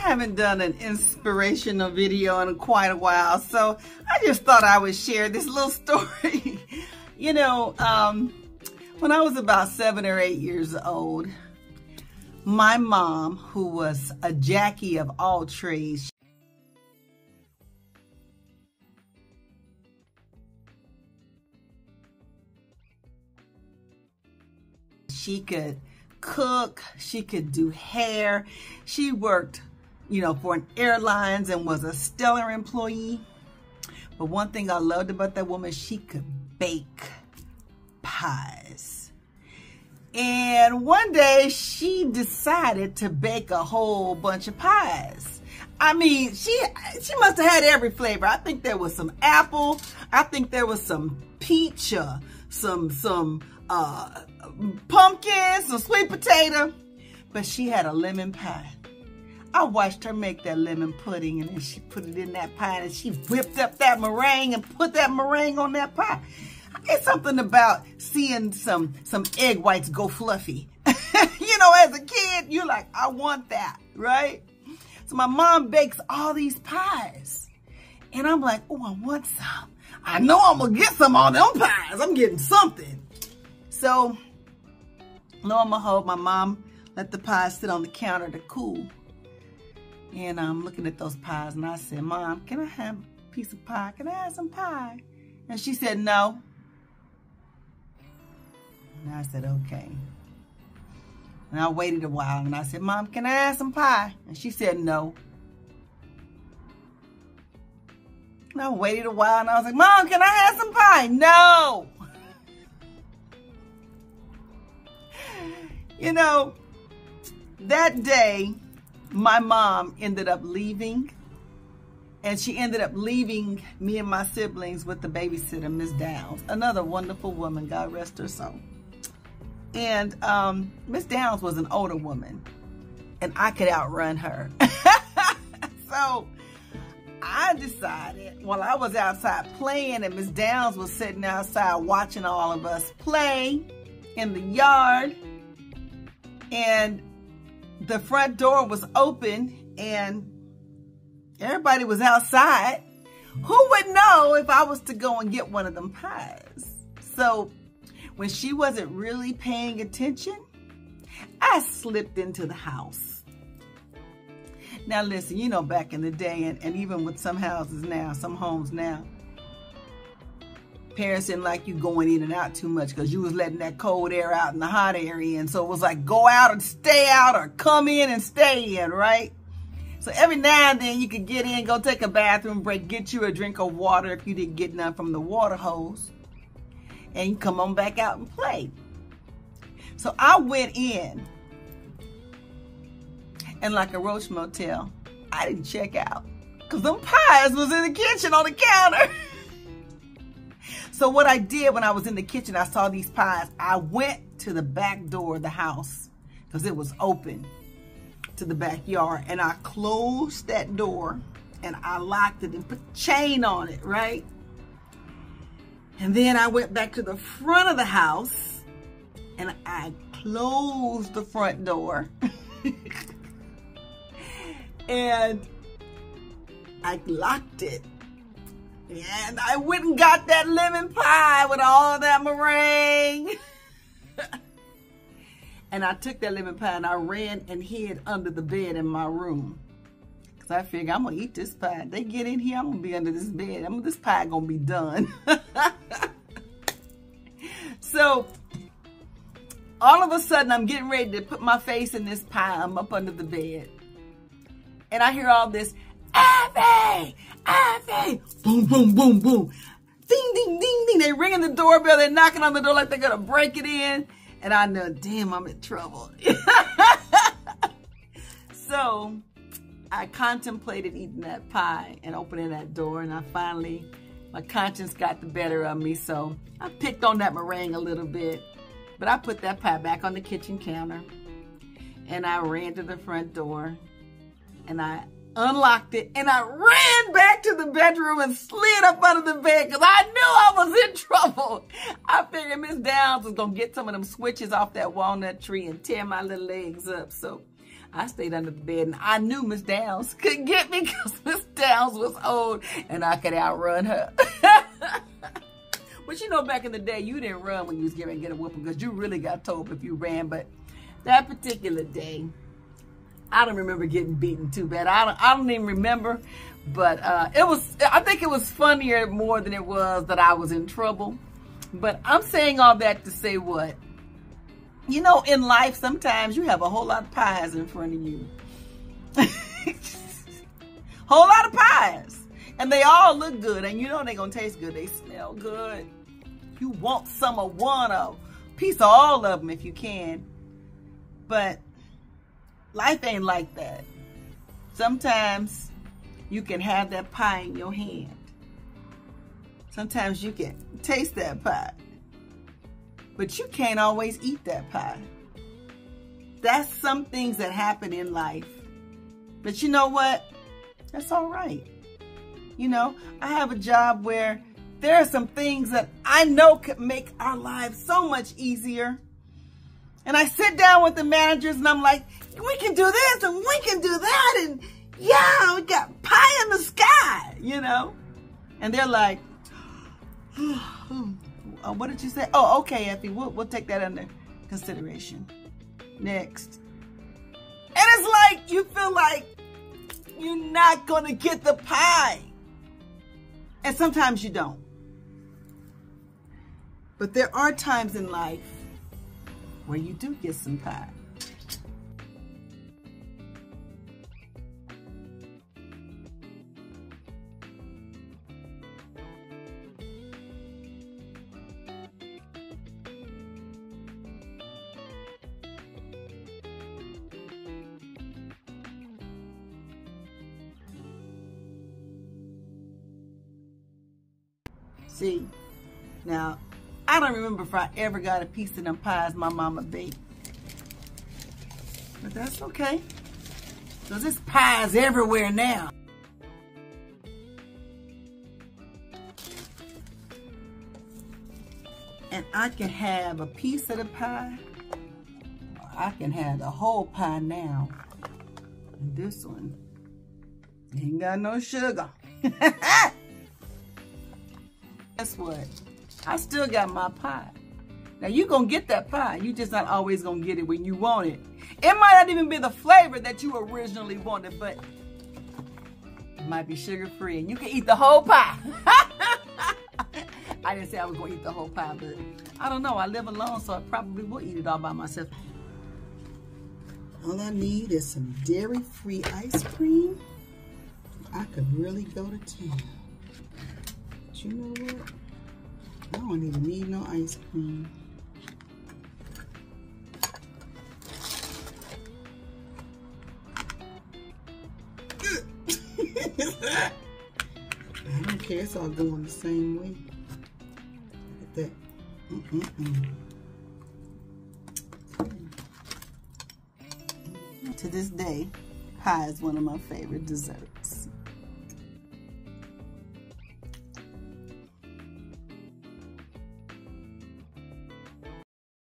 haven't done an inspirational video in quite a while, so I just thought I would share this little story. You know, when I was about 7 or 8 years old, my mom, who was a Jackie of all trades, she could cook, she could do hair, she worked, you know, for an airlines and was a stellar employee. But one thing I loved about that woman, she could bake pies. And one day she decided to bake a whole bunch of pies. I mean, she must have had every flavor. I think there was some apple, I think there was some peach, some pumpkin, some sweet potato, but she had a lemon pie. I watched her make that lemon pudding, and then she put it in that pie, and she whipped up that meringue and put that meringue on that pie. It's something about seeing some egg whites go fluffy. You know, as a kid, you're like, I want that, right? So my mom bakes all these pies, and I'm like, oh, I want some. I know I'm gonna get some on them pies. I'm getting something. So, lo and behold, my mom let the pies sit on the counter to cool. And I'm looking at those pies, and I said, Mom, can I have a piece of pie? Can I have some pie? And she said, no. And I said, okay. And I waited a while, and I said, Mom, can I have some pie? And she said, no. And I waited a while, and I was like, Mom, can I have some pie? No. You know, that day, my mom ended up leaving, and she ended up leaving me and my siblings with the babysitter, Miss Downs, another wonderful woman, God rest her soul. And Miss Downs was an older woman, and I could outrun her. So I decided, while I was outside playing and Miss Downs was sitting outside watching all of us play in the yard, and the front door was open and everybody was outside, who would know if I was to go and get one of them pies? So when she wasn't really paying attention, I slipped into the house. Now listen, you know, back in the day, and even with some houses now, some homes now, parents didn't like you going in and out too much because you was letting that cold air out in the hot area. And so it was like, go out and stay out, or come in and stay in, right? So every now and then you could get in, go take a bathroom break, get you a drink of water if you didn't get none from the water hose, and you come on back out and play. So I went in, and like a Roach Motel, I didn't check out because them pies was in the kitchen on the counter. So what I did when I was in the kitchen, I saw these pies. I went to the back door of the house because it was open to the backyard, and I closed that door and I locked it and put the chain on it, right? And then I went back to the front of the house and I closed the front door and I locked it. And I went and got that lemon pie with all that meringue. And I took that lemon pie and I ran and hid under the bed in my room. Because I figured, I'm going to eat this pie. They get in here, I'm going to be under this bed. This pie going to be done. So, all of a sudden, I'm getting ready to put my face in this pie. I'm up under the bed. And I hear all this, Ivy! Ivy! Boom, boom, boom, boom. Ding, ding, ding, ding. They ringing the doorbell. They're knocking on the door like they're going to break it in. And I know, damn, I'm in trouble. So I contemplated eating that pie and opening that door. And I finally, my conscience got the better of me. So I picked on that meringue a little bit. But I put that pie back on the kitchen counter. And I ran to the front door. And I unlocked it, and I ran back to the bedroom and slid up under the bed because I knew I was in trouble. I figured Miss Downs was going to get some of them switches off that walnut tree and tear my little legs up. So I stayed under the bed, and I knew Miss Downs couldn't get me because Miss Downs was old and I could outrun her. But you know, back in the day, you didn't run when you was getting to get a whooping because you really got told if you ran. But that particular day, I don't remember getting beaten too bad. I don't even remember. But I think it was funnier more than it was that I was in trouble. But I'm saying all that to say what? You know, in life, sometimes you have a whole lot of pies in front of you. Whole lot of pies. And they all look good. And you know they're going to taste good. They smell good. You want some of one of them. Piece of all of them if you can. But life ain't like that. Sometimes you can have that pie in your hand. Sometimes you can taste that pie. But you can't always eat that pie. That's some things that happen in life. But you know what? That's all right. You know, I have a job where there are some things that I know could make our lives so much easier. And I sit down with the managers and I'm like, we can do this and we can do that. And yeah, we got pie in the sky, you know. And they're like, what did you say? Oh, okay, Effie, we'll take that under consideration. Next. And it's like, you feel like you're not going to get the pie. And sometimes you don't. But there are times in life where you do get some pie. See, now, I don't remember if I ever got a piece of them pies my mama baked. But that's okay, because there's pies everywhere now. And I can have a piece of the pie, or I can have the whole pie now. And this one ain't got no sugar. Guess what? I still got my pie. Now you gonna get that pie. You just not always gonna get it when you want it. It might not even be the flavor that you originally wanted, but it might be sugar-free and you can eat the whole pie. I didn't say I was gonna eat the whole pie, but I don't know. I live alone, so I probably will eat it all by myself. All I need is some dairy-free ice cream. I could really go to town. But you know what? I don't even need no ice cream. I don't care. It's all going the same way. Look at that. To this day, pie is one of my favorite desserts.